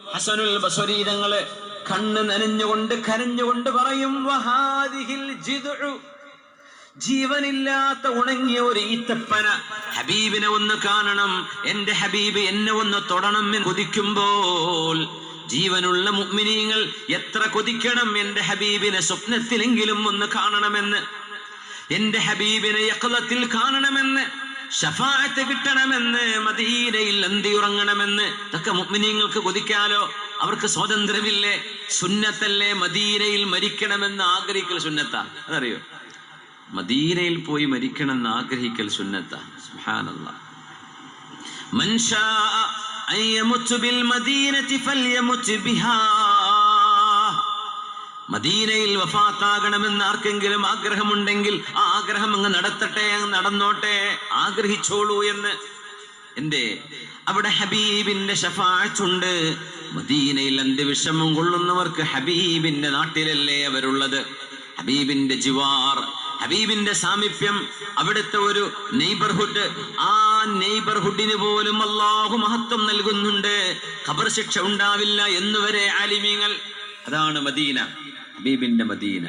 ഹസനുൽ ബസ്വരി തങ്ങള് കണ്ണ് നനഞ്ഞുകൊണ്ട് കരഞ്ഞുകൊണ്ട് പറയും, വഹാദിഹിൽ ജിദ്ഉ, ജീവനില്ലാത്ത ഉണങ്ങിയ ഒരു ഈത്തപ്പന. ഹബീബിനെ ഒന്ന് കാണണം, എന്റെ ഹബീബ് എന്നെ ഒന്ന് തൊടണം എന്ന് കൊതിക്കുമ്പോൾ ജീവനുള്ള മുഅ്മിനീങ്ങൾ എത്ര കൊതിക്കണം എന്റെ ഹബീബിനെ സ്വപ്നത്തിലെങ്കിലും ഒന്ന് കാണണമെന്ന്, എന്റെ ഹബീബിനെ യഖ്ളത്തിൽ കാണണമെന്ന്, ശഫാഅത്ത് കിട്ടണമെന്ന്, മദീനയിൽ അന്തിയുറങ്ങണമെന്ന്. ഇതൊക്കെ മുഅ്മിനീങ്ങൾക്ക് കൊതിക്കാലോ. അവർക്ക് സ്വാതന്ത്ര്യമില്ലേ? സുന്നത്തല്ലേ മദീനയിൽ മരിക്കണമെന്ന് ആഗ്രഹിക്കൽ സുന്നത്താ. അതറിയോ? മദീനയിൽ പോയി മരിക്കണമെന്ന് ആഗ്രഹിക്കൽ സുന്നത്താ. സുബ്ഹാനല്ലാഹ്. മൻ ശാഅ അൻ യമുത് ബിൽ മദീനതി ഫൽയമുത് ബിഹാ. മദീനയിൽ വഫാത്താകണമെന്ന് ആർക്കെങ്കിലും ആഗ്രഹമുണ്ടെങ്കിൽ ആ ആഗ്രഹം അങ്ങ് നടത്തട്ടെ, അങ്ങ് നടന്നോട്ടെ, ആഗ്രഹിച്ചോളൂ എന്ന്. എന്തേ? അവിടെ ഹബീബിന്റെ ശഫാഅത്തുണ്ട്. മദീനയിൽ അന്ത്യവിഷമം കൊള്ളുന്നവർക്ക് ഹബീബിന്റെ നാട്ടിലല്ലേ അവരുള്ളത്. ഹബീബിന്റെ ജിവാർ, ഹബീബിന്റെ സാമീപ്യം, അവിടുത്തെ ഒരു നെയ്ബർഹുഡ്, ആ നെയ്ബർഹുഡിന് പോലും അല്ലാഹു മഹത്വം നൽകുന്നുണ്ട്. ഖബർ ശിക്ഷ ഉണ്ടാവില്ല എന്നുവരെ ആലിമീങ്ങൾ. അതാണ് മദീന, ഹബീബിന്റെ മദീന.